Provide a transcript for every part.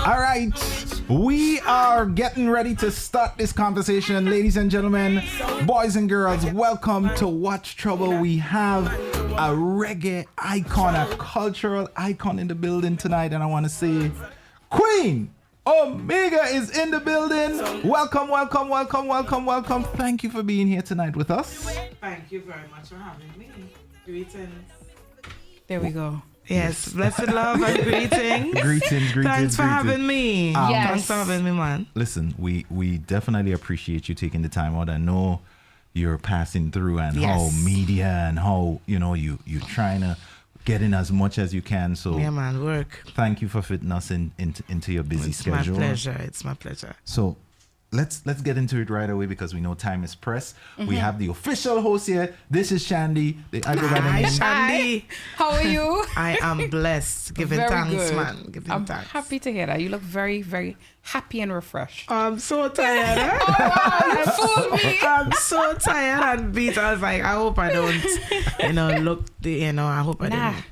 All right, we are getting ready to start this conversation. Ladies and gentlemen, boys and girls, welcome to Watch Trouble. We have a reggae icon, a cultural icon in the building tonight, and I want to say Queen Omega is in the building. Welcome, welcome, welcome, welcome, welcome. Thank you for being here tonight with us. Thank you very much for having me. Greetings. There we go. Yes, blessed love and greetings. Greetings. Thanks for having me. Yes. Thanks for having me, man. Listen, we definitely appreciate you taking the time out. I know you're passing through and how media and how, you trying to get in as much as you can. So yeah, man, work. Thank you for fitting us into your busy schedule. It's my pleasure. So let's get into it right away because we know time is pressed. We have the official host here. This is Shandy. Hi, Shandy. How are you? I am blessed. Giving Very thanks, good. man. Giving I'm thanks. happy to hear that. You look very, very happy and refreshed. I'm so tired. Oh, wow, you fooled me. I'm so tired and beat. I was like, I hope I don't, I hope I don't.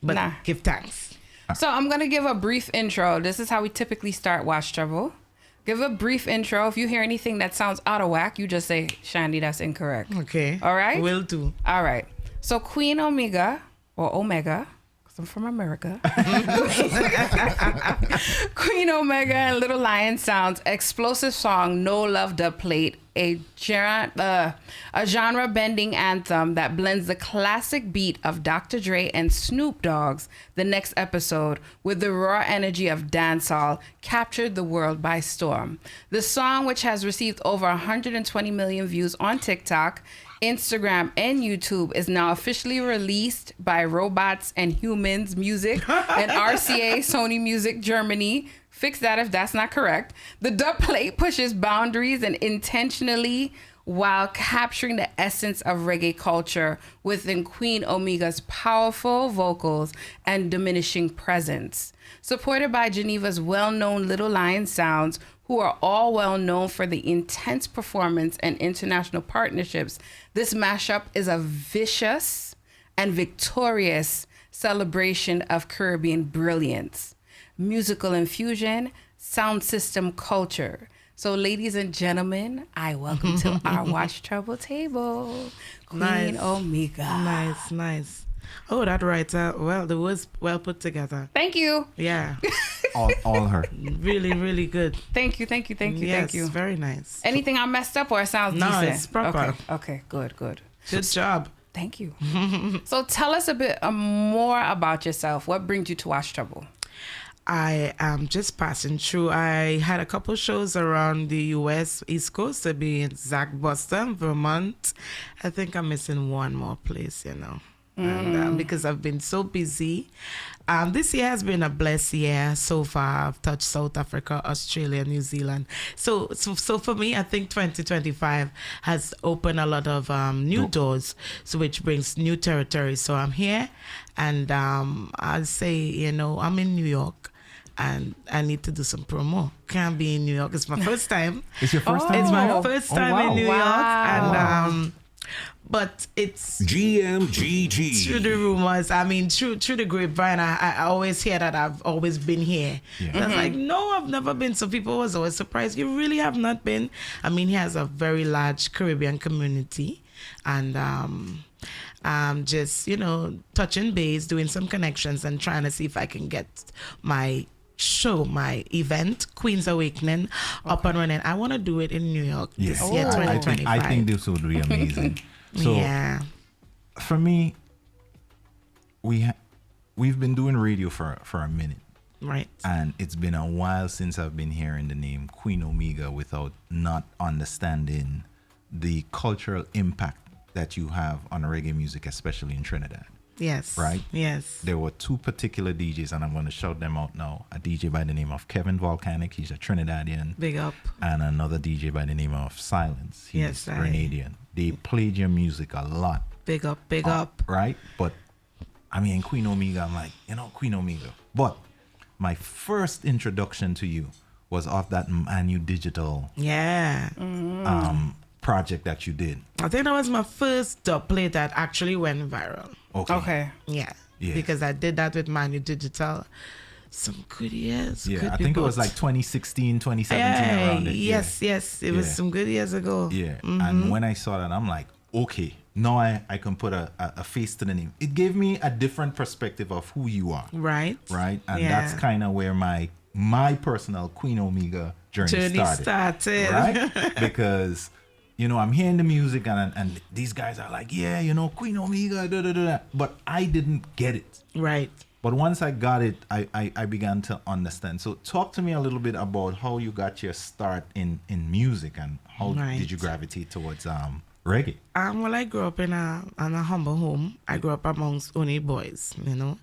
But give thanks. So I'm going to give a brief intro. This is how we typically start Watch Trouble. Give a brief intro. If you hear anything that sounds out of whack, you just say, Shandy, that's incorrect. Okay. All right? Will do. All right. So Queen Omega, or Omega, because I'm from America. Queen Omega and Little Lion Sound's explosive song, No Love Dub Plate, a genre-bending anthem that blends the classic beat of Dr. Dre and Snoop Dogg's The Next Episode with the raw energy of dancehall, captured the world by storm. The song, which has received over 120 million views on TikTok, Instagram, and YouTube, is now officially released by Robots and Humans Music and RCA Sony Music Germany. Fix that if that's not correct. The dub plate pushes boundaries and intentionally while capturing the essence of reggae culture within Queen Omega's powerful vocals and diminishing presence. Supported by Geneva's well-known Little Lion Sounds, who are all well known for the intense performance and international partnerships, this mashup is a vicious and victorious celebration of Caribbean brilliance, musical infusion, sound system culture. So, ladies and gentlemen, I welcome to our Watch Trouble table, Queen Omega. Nice. Oh, that right. Well, the words well put together. Thank you. Yeah. all her. Really, really good. Thank you. Yes, very nice. Anything I messed up or it sounds decent? No, it's proper. Okay, good. Good job. Thank you. So tell us a bit more about yourself. What brings you to Watch Trouble? I am just passing through. I had a couple shows around the U.S. East Coast, to be exact, Boston, Vermont. I think I'm missing one more place, And, because I've been so busy. This year has been a blessed year so far. I've touched South Africa, Australia, New Zealand. So for me, I think 2025 has opened a lot of new doors, so which brings new territory. So I'm here, and I'll say, I'm in New York, and I need to do some promo. Can't be in New York. It's my first time. It's your first time? It's my first time in New York, and but it's GMGT. through the rumors. Through the grapevine, I always hear that I've always been here. Yeah. I was like, no, I've never been. So people was always surprised. You really have not been? He has a very large Caribbean community, and just touching base, doing some connections, and trying to see if I can get my event, Queen's Awakening, up and running. I want to do it in New York this year, 2025. I think this would be amazing. So, yeah. For me, we've been doing radio for a minute. Right. And it's been a while since I've been hearing the name Queen Omega without not understanding the cultural impact that you have on reggae music, especially in Trinidad. Yes. Right? Yes. There were two particular DJs, and I'm going to shout them out now. A DJ by the name of Kevin Volcanic, he's a Trinidadian. Big up. And another DJ by the name of Silence, he's Grenadian. They played your music a lot. Big up. Right? But, Queen Omega, I'm like, Queen Omega. But my first introduction to you was off that Manu Digital project that you did. I think that was my first dub plate that actually went viral. Okay. Yeah. Because I did that with Manu Digital some good years. Yeah, Could I be think it was both. like 2016, 2017 around it. Yes, it was Yeah. some good years ago. Yeah. And when I saw that, I'm like, okay, now I can put a face to the name. It gave me a different perspective of who you are. Right. Right. And Yeah. that's kind of where my personal Queen Omega journey started. Right? Because, I'm hearing the music and these guys are like, yeah, Queen Omega, da da da. But I didn't get it. Right. But once I got it, I began to understand. So talk to me a little bit about how you got your start in music and how did you gravitate towards reggae? Well, I grew up in a humble home. I grew up amongst only boys, Boys,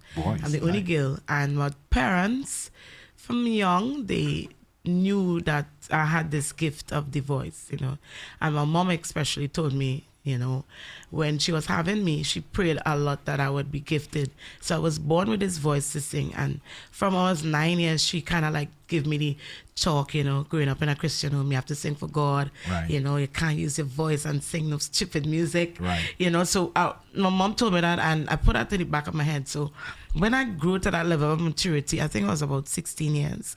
I'm the only right. girl. And my parents, from young, they knew that I had this gift of the voice, And my mom especially told me, when she was having me, she prayed a lot that I would be gifted. So I was born with this voice to sing. And from I was 9 years, she kind of like gave me the talk, growing up in a Christian home, you have to sing for God. Right. You can't use your voice and sing no stupid music. Right. So my mom told me that and I put that in the back of my head. So when I grew to that level of maturity, I think I was about 16 years,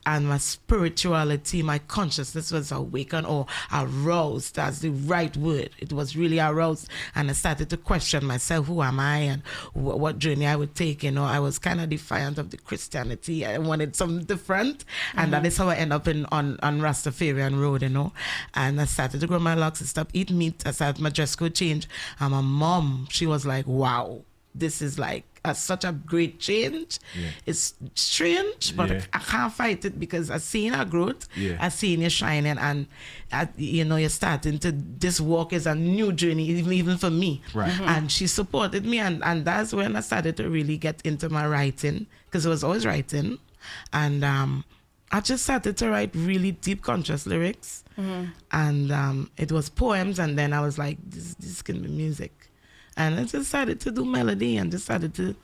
and my spirituality, my consciousness was awakened or aroused. That's the right word. It was really aroused, and I started to question myself, who am I and what journey I would take. I was kind of defiant of the Christianity. I wanted something different, and that is how I ended up on Rastafarian road, and I started to grow my locks and stop eating meat. I started my dress code change, and my mom, she was like, wow, this is like such a great change. Yeah. It's strange, but Yeah. I can't fight it because I've seen her growth. Yeah. I've seen you shining, and you're starting to. This walk is a new journey, even for me. Right. And she supported me, and that's when I started to really get into my writing, because I was always writing, and I just started to write really deep, conscious lyrics, and it was poems, and then I was like, this can be music. And I just started to do melody and just started to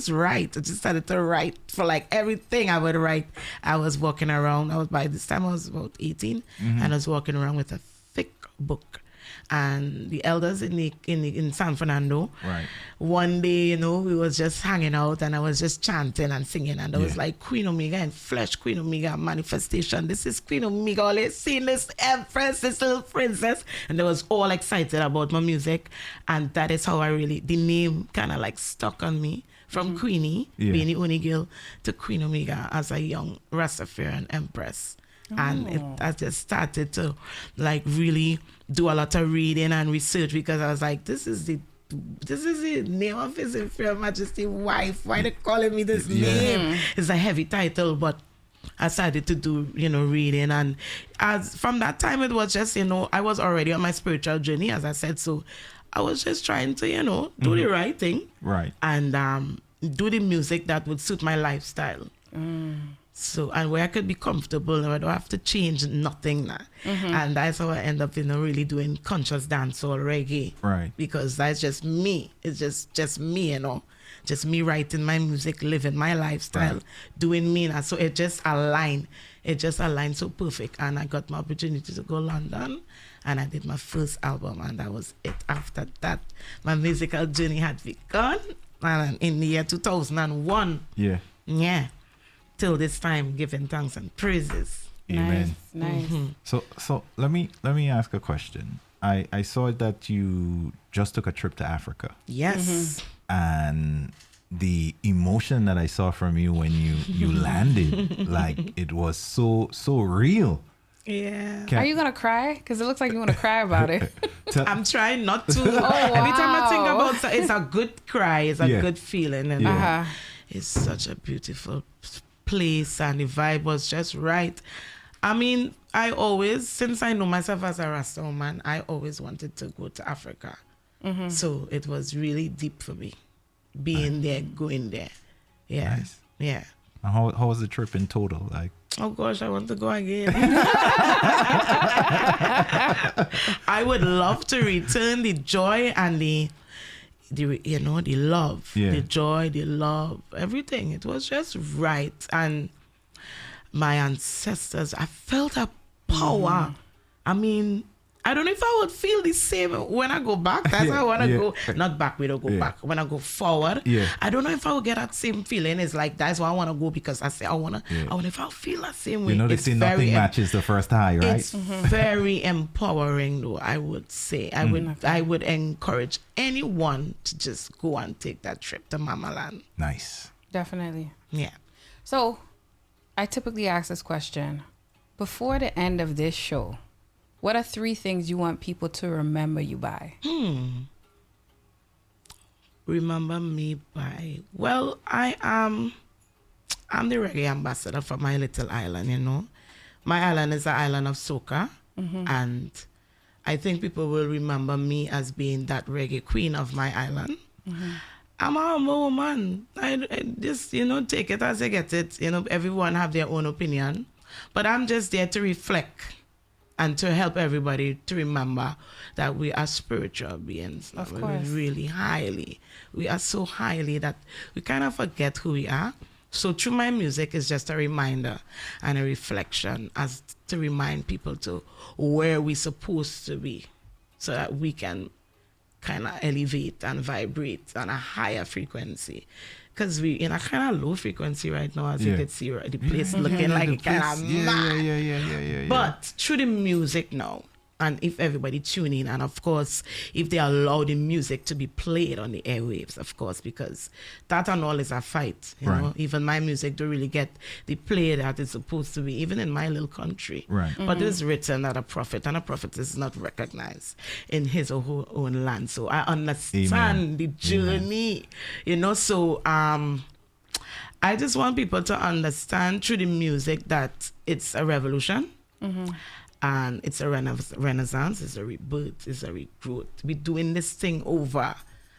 write. I just started to write for like everything I would write. I was walking around. By this time I was about 18, and I was walking around with a thick book. And the elders in San Fernando, Right. one day, we was just hanging out, and I was just chanting and singing, and I was like, Queen Omega in flesh, Queen Omega manifestation. This is Queen Omega. All seen this empress, this little princess, and they was all excited about my music, and that is how the name kind of like stuck on me. From Queenie, being the only girl, to Queen Omega as a young Rastafarian empress. And I just started to like really do a lot of reading and research, because I was like, this is the name of His Imperial Majesty wife. Why they calling me this name? It's a heavy title, but I started to do, reading. And as from that time, it was just, I was already on my spiritual journey, as I said. So I was just trying to, do the right thing. Right. And do the music that would suit my lifestyle. So, and where I could be comfortable, I don't have to change nothing now. And that's how I end up, really doing conscious dance or reggae. Right. Because that's just me. It's just me, just me writing my music, living my lifestyle, doing me. So it just aligned. It just aligned so perfect. And I got my opportunity to go London, and I did my first album, and that was it. After that, my musical journey had begun. And in the year 2001. Yeah. Yeah. Till this time, giving thanks and praises. Amen. Nice. So let me ask a question. I saw that you just took a trip to Africa, Yes. and the emotion that I saw from you when you landed, like it was so real. Yeah. Are you gonna cry? Because it looks like you want to cry about it. I'm trying not to. wow. Anytime I think about it, it's a good cry. It's a good feeling. And Yeah. it's such a beautiful place, and the vibe was just right. I mean, I always, since I know myself as a Rasta woman, I always wanted to go to Africa. So it was really deep for me, being there, going there. Yeah. Nice. Yeah. And how was the trip in total? Like, oh gosh, I want to go again. I would love to return. The joy and the love, the joy, the love, everything. It was just right. And my ancestors, I felt a power. I mean, I don't know if I would feel the same when I go back. That's how I want to go. Not back, we don't go back. When I go forward, I don't know if I will get that same feeling. It's like, that's why I want to go, because I say, I want to, if I feel that same way. You know, they say nothing matches the first high, right? It's very empowering, though, I would say. I would encourage anyone to just go and take that trip to Mamaland. Nice. Definitely. Yeah. So, I typically ask this question. Before the end of this show, what are 3 things you want people to remember you by? Remember me by, well, I'm the reggae ambassador for my little island, you know. My island is the island of soca, and I think people will remember me as being that reggae queen of my island. I'm a humble woman. I just, you know, take it as I get it. You know, everyone have their own opinion, but I'm just there to reflect and to help everybody to remember that we are spiritual beings. Of course. We are so highly that we kind of forget who we are. So through my music is just a reminder and a reflection, as to remind people to where we're supposed to be, so that we can kind of elevate and vibrate on a higher frequency. Because we in a kind of low frequency right now, as you can see, right? The place looking like it kind of mad. Yeah. But through the music now, and if everybody tune in, and of course, if they allow the music to be played on the airwaves, of course, because that and all is a fight. You know, even my music don't really get the play that it's supposed to be, even in my little country. Right. But it's written that a prophet, and a prophet is not recognized in his or her own land. So I understand the journey, you know. So I just want people to understand through the music that it's a revolution. And it's a renaissance, it's a rebirth, it's a regrowth. We're doing this thing over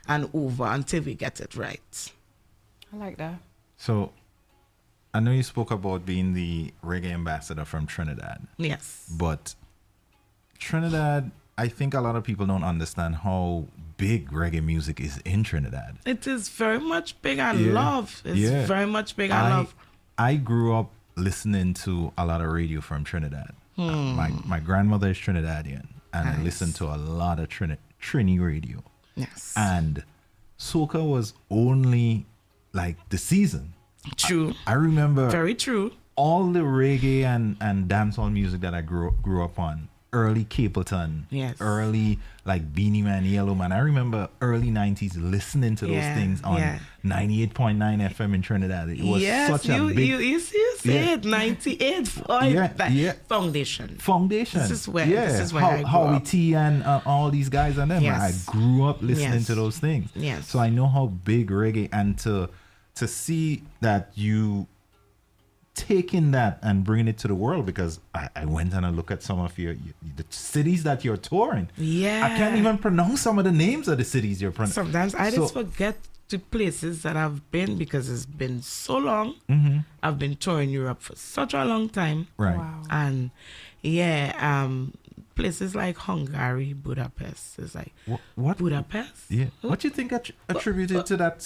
and over until we get it right. I like that. So, I know you spoke about being the reggae ambassador from Trinidad. Yes. But Trinidad, I think a lot of people don't understand how big reggae music is in Trinidad. It is very much big and love. It's very much big and love. I grew up listening to a lot of radio from Trinidad. My grandmother is Trinidadian, and I listened to a lot of Trini radio. Yes. And soca was only like the season. True. I remember Very true. all the reggae and dancehall music that I grew up on. Early Capleton, early like Beanie Man, Yellow Man. I remember early 90s listening to those things on 98.9 FM in Trinidad. It was such a big... You said 98 Foundation. This is where I grew Howie up. T and all these guys and them. I grew up listening to those things. Yes. So I know how big reggae, and to see that you taking that and bringing it to the world, because I went and I look at some of the cities that you're touring. Yeah. I can't even pronounce some of the names of the cities you're pronouncing. Sometimes I just forget the places that I've been, because it's been so long. I've been touring Europe for such a long time. Right. Wow. And places like Hungary, Budapest. It's like, what Budapest? Yeah. What do you think attributed to that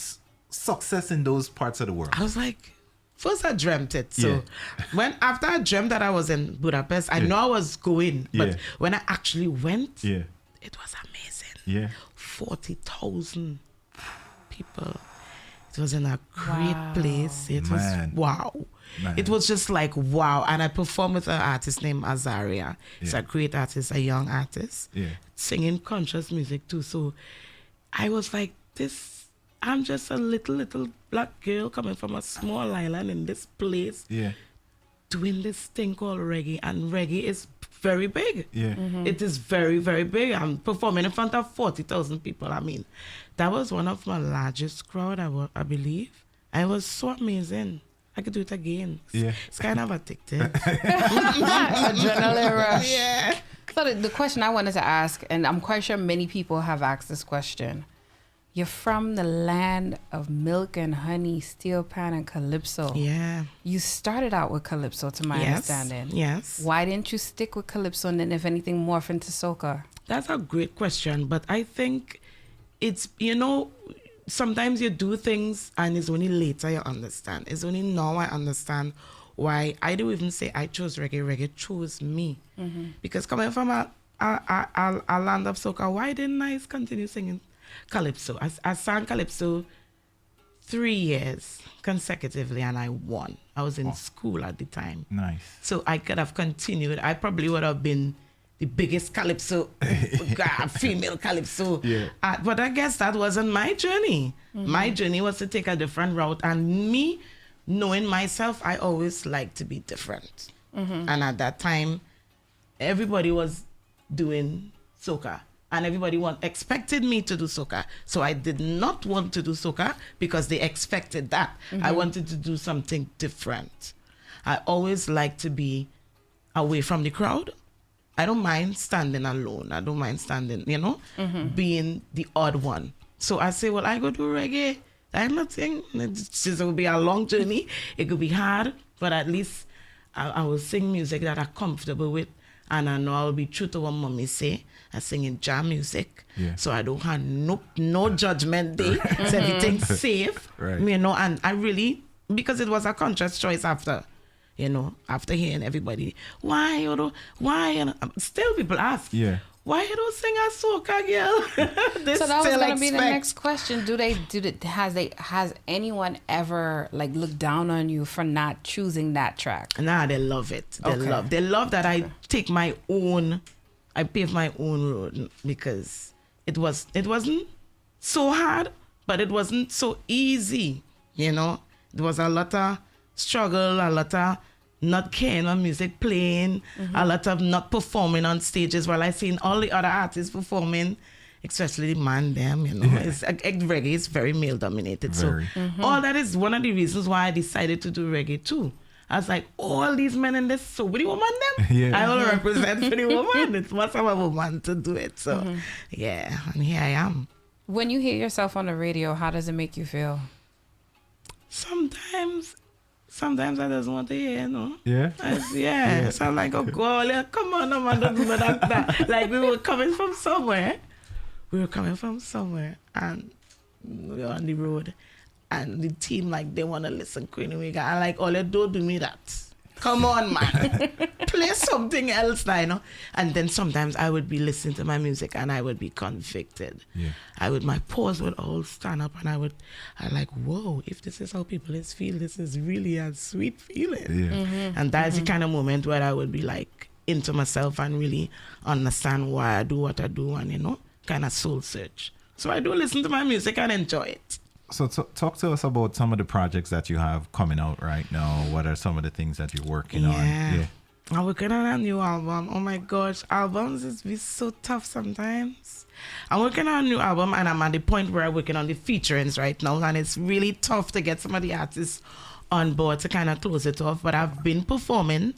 success in those parts of the world? I was like, first I dreamt it. So after I dreamt that I was in Budapest, I know I was going. But when I actually went, it was amazing. Yeah. 40,000 people. It was in a great place. It was wow. It was just like wow. And I performed with an artist named Azaria. He's a great artist, a young artist. Singing conscious music too. So I was like, I'm just a little black girl coming from a small island in this place, doing this thing called reggae, and reggae is very big. It is very, very big. I'm performing in front of 40,000 people. I mean, that was one of my largest crowd, I believe. And it was so amazing. I could do it again. It's kind of addictive. Adrenaline rush. Yeah. So the question I wanted to ask, and I'm quite sure many people have asked this question. You're from the land of milk and honey, steel pan and calypso. Yeah. You started out with calypso, to my understanding. Yes. Why didn't you stick with calypso and then, if anything, morph into soca? That's a great question, but I think it's, sometimes you do things and it's only later you understand. It's only now I understand why I don't even say I chose reggae. Reggae chose me. Because coming from a I land of soca. Why didn't I continue singing calypso? I sang calypso 3 years consecutively, and I won. I was in school at the time. Nice. So I could have continued. I probably would have been the biggest calypso, female calypso. Yeah. But I guess that wasn't my journey. My journey was to take a different route. And me, knowing myself, I always like to be different. And at that time, everybody was doing soca. And everybody expected me to do soca. So I did not want to do soca because they expected that. I wanted to do something different. I always like to be away from the crowd. I don't mind standing alone. I don't mind standing, being the odd one. So I say, well, I go do reggae. I'm not saying it will be a long journey. It could be hard, but at least I will sing music that I'm comfortable with. And I know I'll be true to what mommy say. I sing in jam music. Yeah. So I don't have no judgment day. So everything's safe. Right. And I really, because it was a conscious choice after hearing everybody, why? And still people ask, why you don't sing a soca, girl? So that was going to be the next question. Has anyone ever looked down on you for not choosing that track? Nah, they love it. They love that I take I pave my own road, because it wasn't so hard, but it wasn't so easy. There was a lot of struggle, a lot of not caring on music playing, a lot of not performing on stages while I seen all the other artists performing, especially the man them, reggae is very male dominated. Very. So all that is one of the reasons why I decided to do reggae too. I was like, all these men in this, so with the woman them, I will represent for the woman. It must have a woman to do it. So and here I am. When you hear yourself on the radio, how does it make you feel? Sometimes I just want to hear, Yeah? So I'm like, oh God, come on, man, don't do that. Like we were coming from somewhere, and we were on the road, and the team, they want to listen Queen Omega. I'm like, oh, don't do me that. Come on, man. Play something else now, And then sometimes I would be listening to my music and I would be convicted. Yeah. My paws would all stand up, and I'm like, whoa, if this is how people feel, this is really a sweet feeling. Yeah. And that's the kind of moment where I would be into myself and really understand why I do what I do, and, kind of soul search. So I do listen to my music and enjoy it. So talk to us about some of the projects that you have coming out right now. What are some of the things that you're working on? Yeah. I'm working on a new album. Oh my gosh, albums is be so tough sometimes. I'm working on a new album, and I'm at the point where I'm working on the featurings right now, and it's really tough to get some of the artists on board to kind of close it off. But I've been performing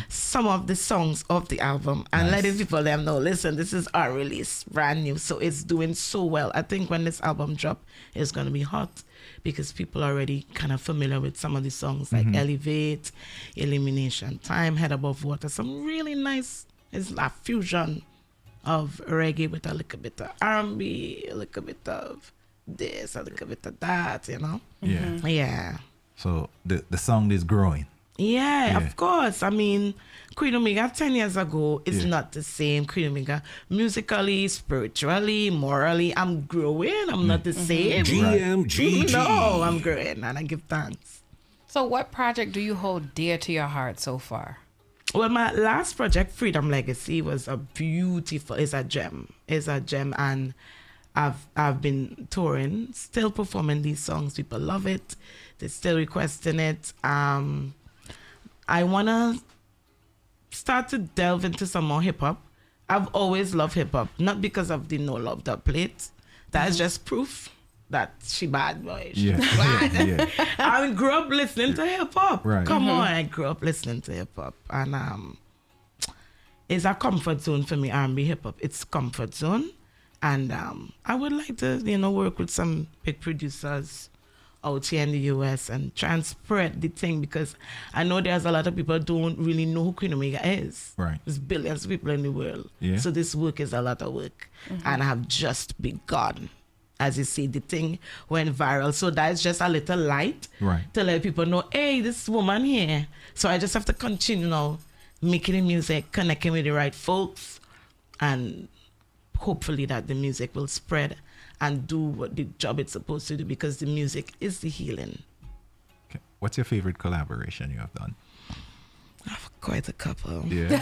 some of the songs of the album and letting people know, listen, this is our release, brand new. So it's doing so well. I think when this album drop, it's going to be hot, because people are already kind of familiar with some of the songs like Elevate, Elimination Time, Head Above Water. Some really nice, it's a fusion of reggae with a little bit of R&B, a little bit of this, a little bit of that, Yeah. Yeah. So the sound is growing. Yeah, of course. Queen Omega 10 years ago is not the same. Queen Omega, musically, spiritually, morally, I'm growing. I'm not the same. GMGT. No, I'm growing, and I give thanks. So what project do you hold dear to your heart so far? Well, my last project, Freedom Legacy, was it's a gem, and I've been touring, still performing these songs. People love it. They're still requesting it. I want to start to delve into some more hip-hop. I've always loved hip-hop, not because of the No Love Dub plate. That is just proof that she bad, boy. She bad. I grew up listening to hip-hop. Right. Come on, I grew up listening to hip-hop. And it's a comfort zone for me, R&B hip-hop. It's comfort zone. And I would like to, work with some big producers out here in the US and try and spread the thing, because I know there's a lot of people don't really know who Queen Omega is. Right. There's billions of people in the world. Yeah. So this work is a lot of work. And I have just begun. As you see, the thing went viral. So that's just a little light to let people know, hey, this woman here. So I just have to continue now making the music, connecting with the right folks, and hopefully that the music will spread and do what the job it's supposed to do, because the music is the healing. Okay. What's your favorite collaboration you have done? I have quite a couple. Yeah.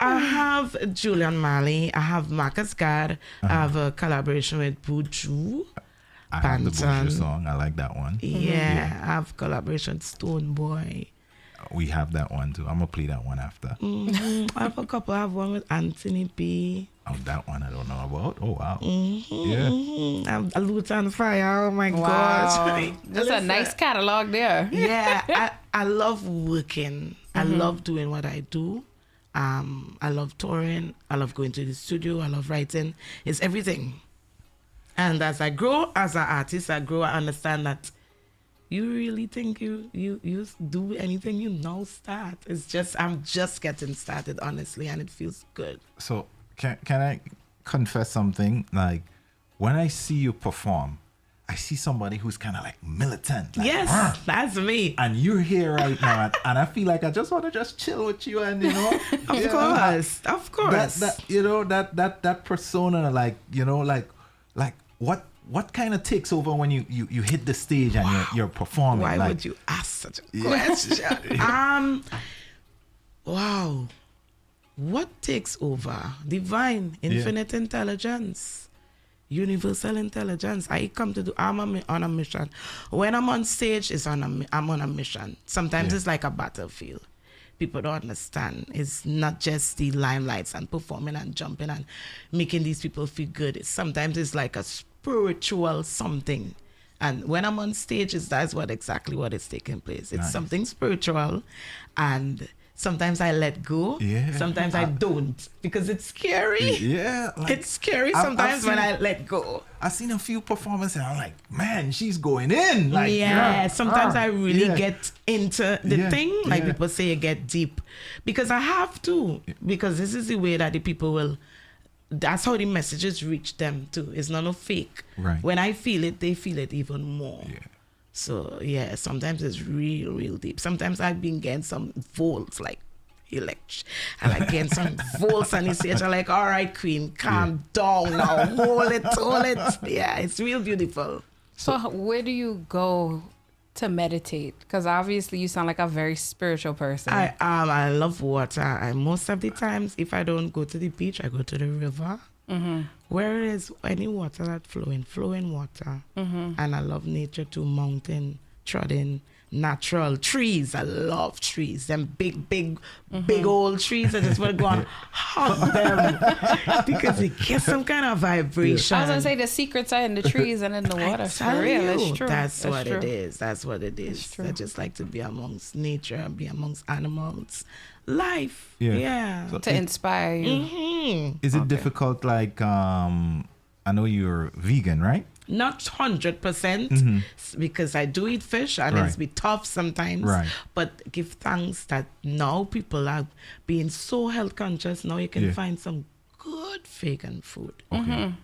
I have Julian Marley. I have Marcus Gad. I have a collaboration with Buju. I have the Banton. Buju song. I like that one. Yeah, I have collaboration with Stone Boy. We have that one too. I'm gonna play that one after. I have a couple. I have one with Anthony B. Oh, that one I don't know about. Oh wow. Mm-hmm. Yeah. I have a Loot on Fire. Oh my Wow. gosh. Just a nice catalog there. Yeah, I love working. I love doing what I do. I love touring. I love going to the studio. I love writing. It's everything. And as I grow as an artist, I understand that you really think you do anything, you now start. It's just, I'm just getting started, honestly, and it feels good. So can I confess something? Like when I see you perform, I see somebody who's kind of like militant. Like, Yes, that's me. and you're here right now, and I feel like I just want to just chill with you, and Of course, of course. that persona, like what kind of takes over when you hit the stage and you're performing? Why like, would you ask such a question? Wow. What takes over? Divine, infinite intelligence, universal intelligence. I'm on a mission. When I'm on stage, I'm on a mission. Sometimes it's like a battlefield. People don't understand. It's not just the limelights and performing and jumping and making these people feel good. Sometimes it's like a spiritual something. And when I'm on stage, that's exactly what is taking place. It's something spiritual, and sometimes I let go. Yeah. Sometimes I don't, because it's scary. Yeah. Like, It's scary sometimes when I let go. I've seen a few performances and I'm like, man, she's going in. Like, Sometimes I really get into the thing. Like people say, you get deep, because I have to, because this is the way that the people will. That's how the messages reach them too. It's not fake. Right. When I feel it, they feel it even more. Yeah. So yeah, sometimes it's real deep. Sometimes I've been getting some volts, like I like getting some volts on the stage. I'm like, all right, Queen, calm down now. Hold it. Yeah, it's real beautiful. So where do you go to meditate? Because obviously you sound like a very spiritual person. I love water. Most of the times, if I don't go to the beach, I go to the river. Where is any water that flowing water. And I love nature too, mountain, trodden, natural trees. I love trees. Them big old trees. I just want to go and hug them because it gets some kind of vibration. I was gonna say the secrets are in the trees and in the water. For real, it's true. That's what true. it is. That's what it is. I just like to be amongst nature, be amongst animals, life. Yeah. So To inspire you. is it difficult? Like, I know you're vegan, right? Not 100%, because I do eat fish and it's be tough sometimes. Right. But give thanks that now people are being so health conscious. Now you can find some good vegan food.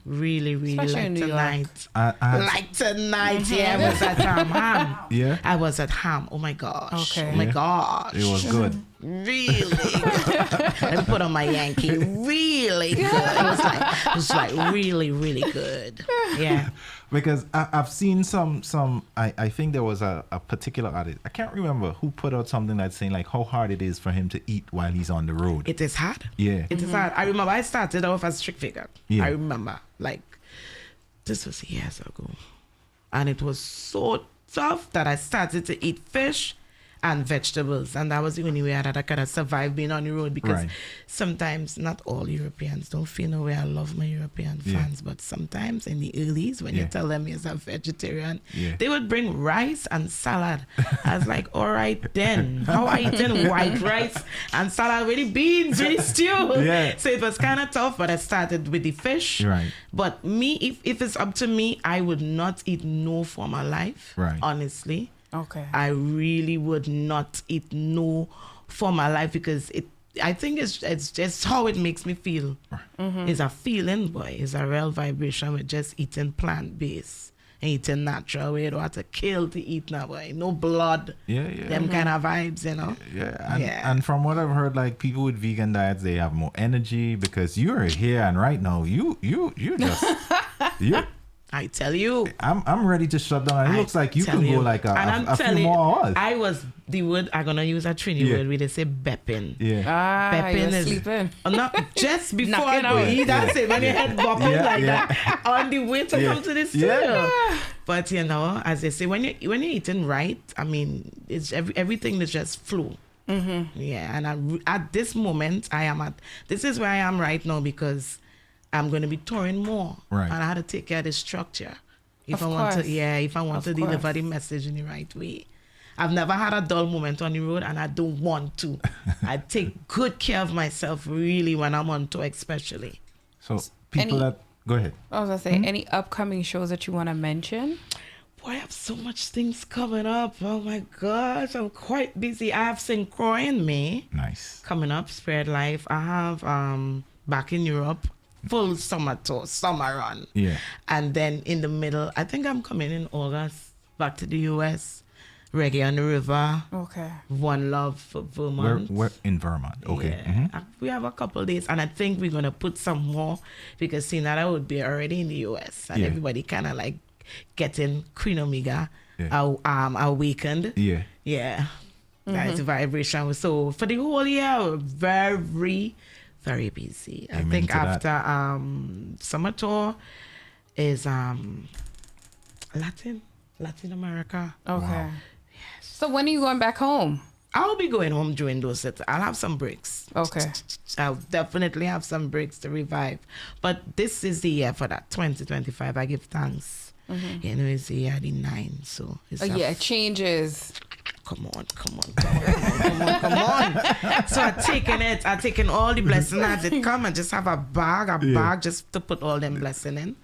Really Especially in like New tonight. Like tonight, I was at ham. Yeah. I was at ham. Oh my gosh. Okay. Oh my gosh. It was good. Really good. Let me put on my Yankee. Really good. It was like really good. Yeah. Because I've seen some I think there was a particular artist, I can't remember who put out something that's saying like how hard it is for him to eat while he's on the road. It is hard. Yeah. It is hard. I remember I started off as a strict figure. Yeah. I remember, like, this was years ago. And it was so tough that I started to eat fish and vegetables. And that was the only way that I could have survived being on the road, because sometimes not all Europeans don't feel no way. I love my European fans, but sometimes in the earlys, when you tell them you're a vegetarian, they would bring rice and salad. I was like, all right then, how are you eating white rice and salad with the beans, with the stew? Yeah. So it was kind of tough, but I started with the fish. Right. But me, if it's up to me, I would not eat no for my life, honestly. Okay. I really would not eat no for my life, because I think it's just how it makes me feel. It's a feeling, boy. It's a real vibration with just eating plant-based. eating natural. We don't have to kill to eat now, boy. No blood. Yeah. Them kind of vibes, you know. And from what I've heard, like people with vegan diets, they have more energy because you're here and right now you just I tell you, I'm ready to shut down. It looks like you can go like a few more hours. I was the word I'm gonna use a Trini word where they say bepping. Ah, Bepping you're is sleeping. Not just before I Knocking go out. eat. That's it. When your head bopping like that on the way to come to the studio. But you know, as they say, when you're eating right, I mean, it's everything is just flow. Yeah, and at this moment, this is where I am right now because I'm going to be touring more, right? And I had to take care of the structure if I want to deliver the message in the right way. I've never had a dull moment on the road, and I don't want to. I take good care of myself, really, when I'm on tour, especially. So go ahead. I was gonna say, any upcoming shows that you want to mention? Boy, I have so much things coming up. Oh my gosh, I'm quite busy. I have Synchro in May. Nice. Coming up, Spread Life. I have back in Europe, full summer tour, summer run. Yeah. And then in the middle, I think I'm coming in August back to the US. Reggae on the River. Okay. One Love for Vermont. We're in Vermont. Okay. Yeah. We have a couple of days, and I think we're gonna put some more because seeing that I would be already in the US, and everybody kind of like getting Queen Omega awakened. Yeah. That's the vibration. So for the whole year, we're very, very busy. I think after summer tour is Latin America. Okay. Wow. So when are you going back home? I'll be going home during those sets. I'll have some breaks. Okay. I'll definitely have some breaks to revive. But this is the year for that, 2025. I give thanks. You know, it's the year the 9. So it's it changes. Come on. So I've taken all the blessings as it come and just have a bag just to put all them blessings in.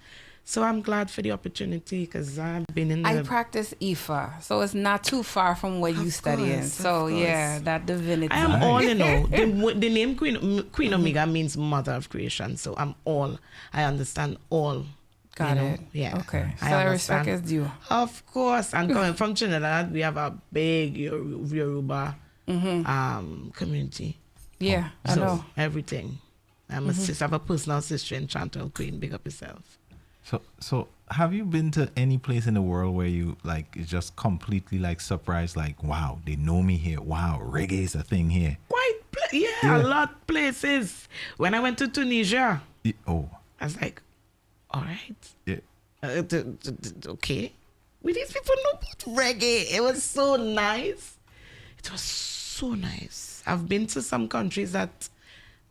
So I'm glad for the opportunity because I've been in I practice IFA, so it's not too far from where you studying. So yeah, that divinity. I am all, you know, the name Queen Omega means mother of creation. So I'm all, I understand all. Got it. Yeah. Okay. So respect is due. Of course. I'm coming from Trinidad. We have a big Yoruba community. Yeah, I know. Everything. I'm a sister. I have a personal sister in Chantal Queen. Big up yourself. So have you been to any place in the world where you like is just completely like surprised, like, wow, they know me here. Wow, reggae is a thing here. A lot of places. When I went to Tunisia, I was like, all right. Yeah. Okay. Will these people know about reggae? It was so nice. It was so nice. I've been to some countries that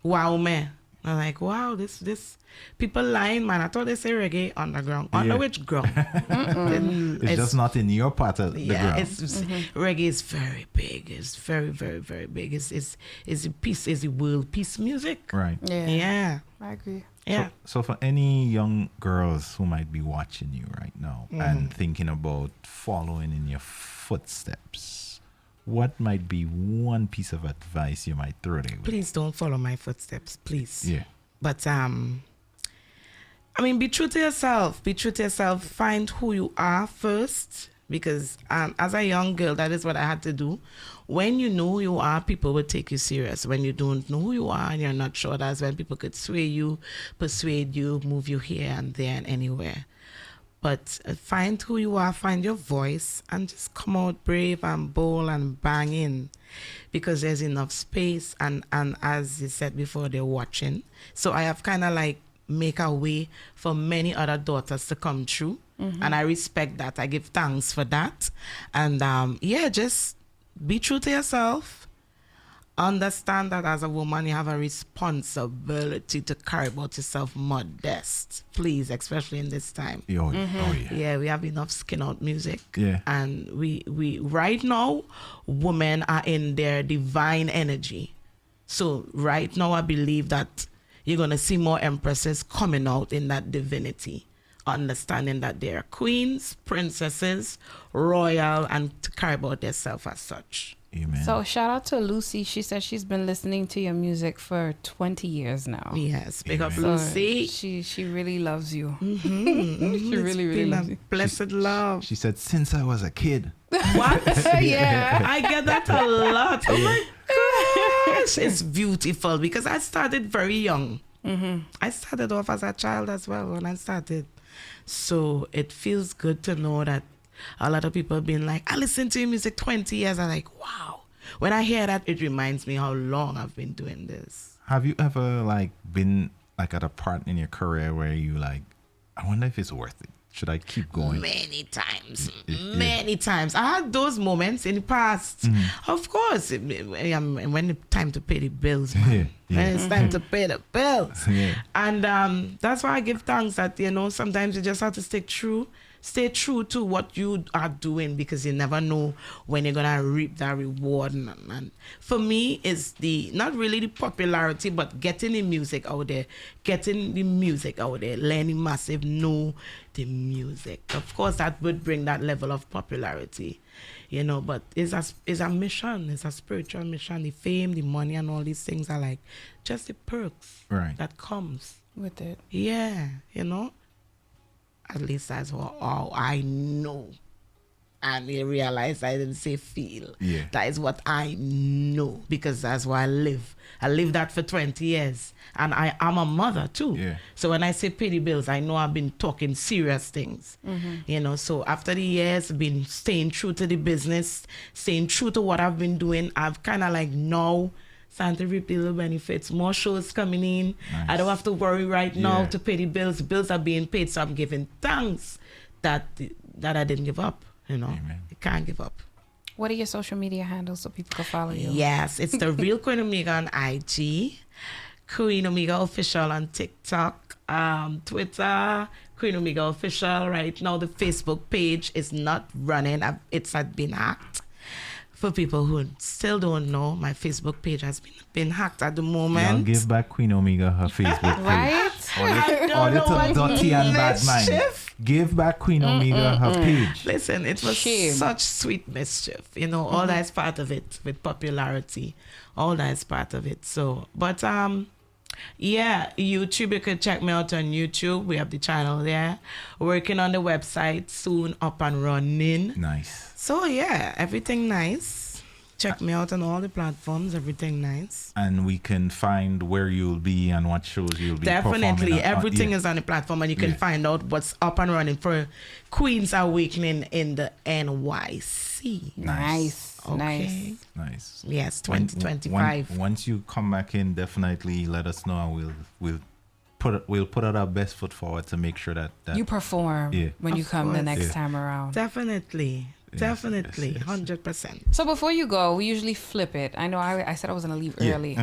wow me. I'm like, wow, this people lying, man. I thought they say reggae underground. Under which ground? It's just not in your part of the ground. Reggae is very big. It's very, very, very big. It's a piece. It's a world peace music. Right. Yeah. I agree. Yeah. So for any young girls who might be watching you right now and thinking about following in your footsteps, what might be one piece of advice you might throw their way? Please don't follow my footsteps, please. Yeah. But I mean, be true to yourself. Be true to yourself. Find who you are first. Because as a young girl, that is what I had to do. When you know who you are, people will take you serious. When you don't know who you are and you're not sure, that's when people could sway you, persuade you, move you here and there and anywhere. But find who you are, find your voice, and just come out brave and bold and bang in. Because there's enough space, and as you said before, they're watching. So I have kind of like make a way for many other daughters to come through. And I respect that. I give thanks for that. And just be true to yourself. Understand that as a woman, you have a responsibility to carry about yourself modest. Please, especially in this time. Yeah, we have enough skin out music. Yeah. And we right now, women are in their divine energy. So right now, I believe that you're going to see more empresses coming out in that divinity. understanding that they are queens, princesses, royal, and to care about themselves as such. Amen. So shout out to Lucy. She said she's been listening to your music for 20 years now. Yes, big up Amen. Lucy. She really loves you. She really loves you. Blessed love. She said, since I was a kid. What? Yeah. I get that a lot. Oh my gosh. It's beautiful because I started very young. I started off as a child as well when I started. So it feels good to know that a lot of people have been like, I listened to your music 20 years. I'm like, wow. When I hear that, it reminds me how long I've been doing this. Have you ever like been like at a part in your career where you like, I wonder if it's worth it? Should I keep going? Many times. Many times. I had those moments in the past. Of course, when it's time to pay the bills, man. When it's time to pay the bills. And that's why I give thanks that, sometimes you just have to stay true to what you are doing, because you never know when you're gonna reap that reward. And for me, it's not really the popularity, but getting the music out there, letting massive know the music. Of course, that would bring that level of popularity, but it's a mission, it's a spiritual mission. The fame, the money, and all these things are like just the perks that comes with it. Yeah, At least that's how I know. And you realize I didn't say feel. Yeah. That is what I know, because that's why I live. I lived that for 20 years. And I'm a mother too. Yeah. So when I say pay the bills, I know I've been talking serious things. So after the years, been staying true to the business, staying true to what I've been doing, I've kind of like now starting to reap the little benefits. More shows coming in. Nice. I don't have to worry right now Yeah. to pay the bills. The bills are being paid, so I'm giving thanks that I didn't give up. Amen. You can't give up. What are your social media handles so people can follow you? Yes, it's the real Queen Omega on IG, Queen Omega Official on TikTok, Twitter, Queen Omega Official. Right now, the Facebook page is not running. It's had been hacked. For people who still don't know, my Facebook page has been hacked at the moment. Y'all give back Queen Omega her Facebook page. Right? Or little dirty and bad mind. Mischief. Give back Queen Omega her page. Listen, it was Shame. such sweet mischief. All that is part of it with popularity. All that is part of it. So, but YouTube, you could check me out on YouTube. We have the channel there. Working on the website, soon up and running. Nice. So yeah, everything nice. Check me out on all the platforms. Everything nice. And we can find where you'll be and what shows you'll be Definitely, performing at. everything Yeah. is on the platform, and you can Yeah. find out what's up and running for Queen's Awakening in the NYC. Nice. Okay. Nice. Yes, 2025. Once you come back in, definitely let us know, and we'll put out our best foot forward to make sure that You perform when you Of come the course. next Yeah. time around. Definitely. Yes, Definitely. yes, yes. 100%. So before you go, we usually flip it. I know I said I was going to leave early.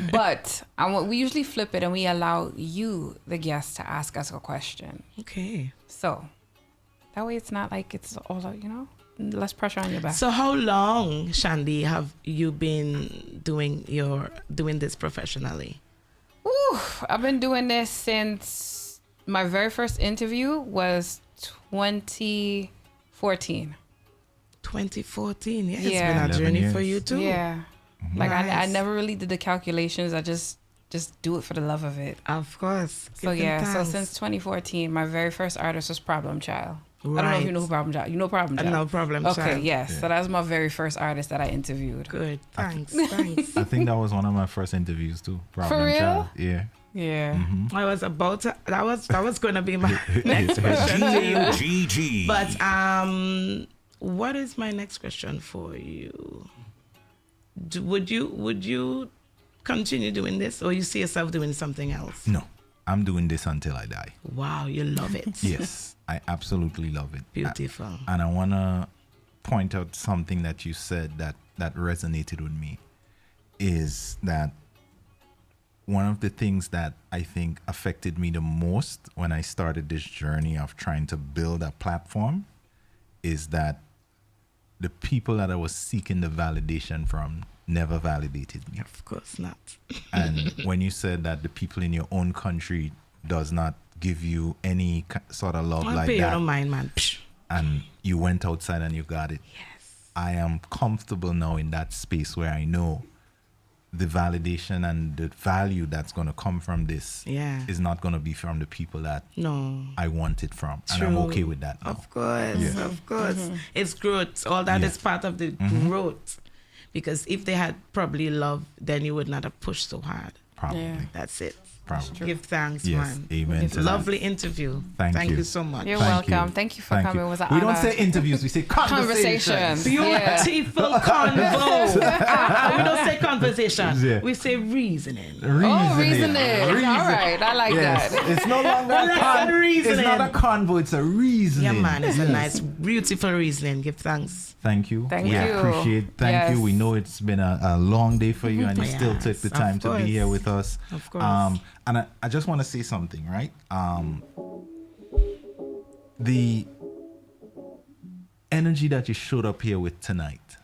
But we usually flip it and we allow you, the guest, to ask us a question. Okay. So that way it's not like it's all, less pressure on your back. So how long, Shandy, have you been doing this professionally? Ooh, I've been doing this since my very first interview was 2014. 2014. Yeah, Yeah. it's been a 11 journey years. for you too. Yeah. Like I Nice. never really did the calculations. I just do it for the love of it. Of course. So Giving yeah, so thanks. since 2014, my very first artist was Problem Child. I don't know if Right. you know who Problem Child. You know Problem Child? No problem. Okay, child. yes. Yeah. So that was my very first artist that I interviewed. Good. Thanks. Thanks. I think that was one of my first interviews too. Problem real? Child. Yeah. Yeah. I was about to. That was going to be my next question to you. GMGT. But what is my next question for you? Would you continue doing this, or you see yourself doing something else? No, I'm doing this until I die. Wow, you love it. Yes, I absolutely love it. Beautiful. And I want to point out something that you said that resonated with me, is that one of the things that I think affected me the most when I started this journey of trying to build a platform is that the people that I was seeking the validation from never validated me. Of course not. And when you said that the people in your own country does not give you any sort of love like pay you that, don't mind, man. and you went outside and you got it. Yes. I am comfortable now in that space where I know the validation and the value that's going to come from this Yeah. is not going to be from the people that No. I want it from. And I'm True. okay with that now. Of course, Yeah. of course. It's growth. All that is Yeah. part of the growth. Because if they had probably love, then you would not have pushed so hard. Probably. Yeah. That's it. Probably. Give thanks, Yes. man. Amen to that. Lovely interview. Thank you. you so much. You're Thank welcome. you. Thank you for Thank coming. you. It was an We don't honor. say interviews, we say conversations. Conversations. Yeah. Beautiful convo. We don't say conversation. Yeah. We say reasoning. Oh, reasoning. Reasoning. All right. I like Yes, that. it's no longer a Let's con- say reasoning. It's not a convo, it's a reasoning. Yeah, man. It's a Yes. nice, beautiful reasoning. Give thanks. Thank you. Thank we you. appreciate. Thank you. Yes. We know it's been a long day for you, and you still took the Yes, time of to be here course. with us. Of course. And I just want to say something, right? The energy that you showed up here with tonight,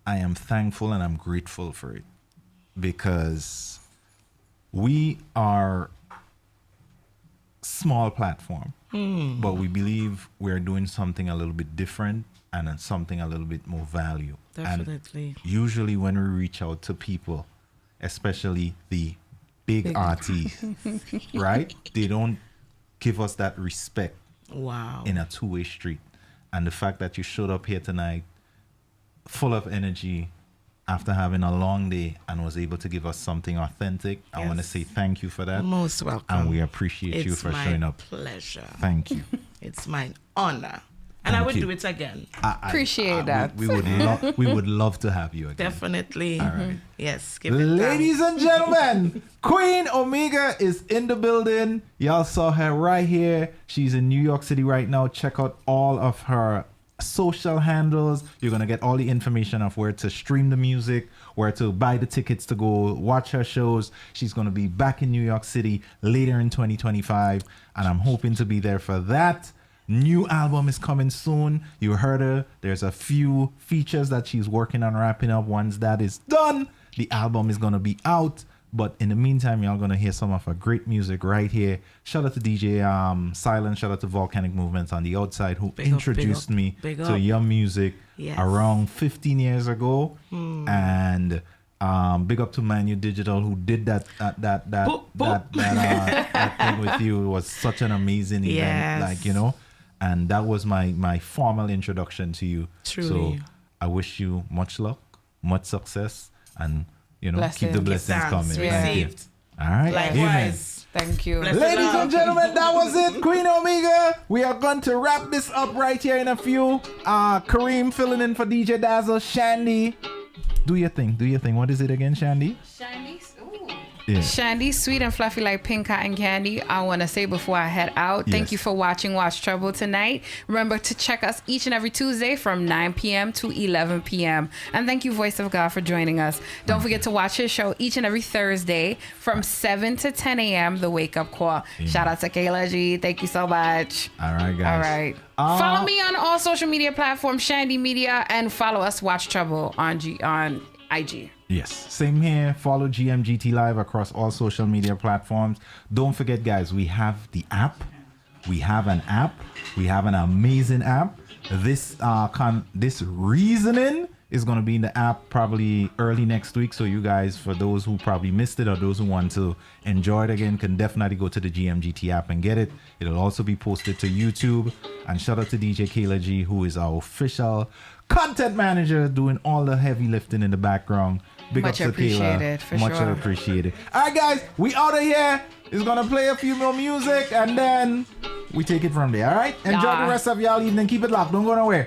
I am thankful and I'm grateful for it, because we are small platform, but we believe we're doing something a little bit different and something a little bit more value. Definitely. And usually when we reach out to people, especially the big artists, right? They don't give us that respect Wow. in a two-way street. And the fact that you showed up here tonight full of energy after having a long day and was able to give us something authentic, I want to Yes. say thank you for that. Most welcome. And we appreciate you It's for my showing up. pleasure. Thank you. It's my honor. And I Thank would you. do it again. Appreciate that. We would love to have you again. Definitely. All right. Yes. Give it Ladies thanks. and gentlemen, Queen Omega is in the building. Y'all saw her right here. She's in New York City right now. Check out all of her social handles. You're going to get all the information of where to stream the music, where to buy the tickets to go watch her shows. She's going to be back in New York City later in 2025, and I'm hoping to be there for that. New album is coming soon. You heard her. There's a few features that she's working on wrapping up. Once that is done, the album is going to be out. But in the meantime, y'all going to hear some of her great music right here. Shout out to DJ Silent. Shout out to Volcanic Movements on the Outside, who Big up, introduced big up, me big to up. your music Yes. around 15 years ago. And big up to Manu Digital, who did that Boop, boop. that thing with you. It was such an amazing event. Yes. Like, you know. And that was my formal introduction to you. Truly. So I wish you much luck, much success, and keep the Blessings. blessings Thanks. coming. Thank you. Received. All right. Amen. Likewise. Thank you. Bless- Ladies and gentlemen, that was it. Queen Omega. We are going to wrap this up right here in a few. Kareem filling in for DJ Dazzle. Shandy, do your thing. Do your thing. What is it again, Shandy? Yeah. Shandy, sweet and fluffy like pink cotton candy. I want to say before I head out, thank Yes. you for watching Watch Trouble tonight. Remember to check us each and every Tuesday from 9 p.m. to 11 p.m. And thank you, Voice of God, for joining us. Don't forget to watch his show each and every Thursday from 7 to 10 a.m., The Wake Up Call. Shout out to Kayla G. Thank you so much. All right, guys. All right. Follow me on all social media platforms, Shandy Media, and follow us, Watch Trouble, on IG. Yes, same here. Follow GMGT.LIVE across all social media platforms. Don't forget, guys, we have the app. We have an app. We have an amazing app. This reasoning is going to be in the app probably early next week. So you guys, for those who probably missed it or those who want to enjoy it again, can definitely go to the GMGT app and get it. It'll also be posted to YouTube. And shout out to DJ Kayla G, who is our official content manager, doing all the heavy lifting in the background. Big Much up to Kayla. appreciated, for Much sure. appreciated. All right, guys, we out of here. It's gonna play a few more music and then we take it from there. All right, enjoy Yeah. the rest of y'all evening. Keep it locked. Don't go nowhere.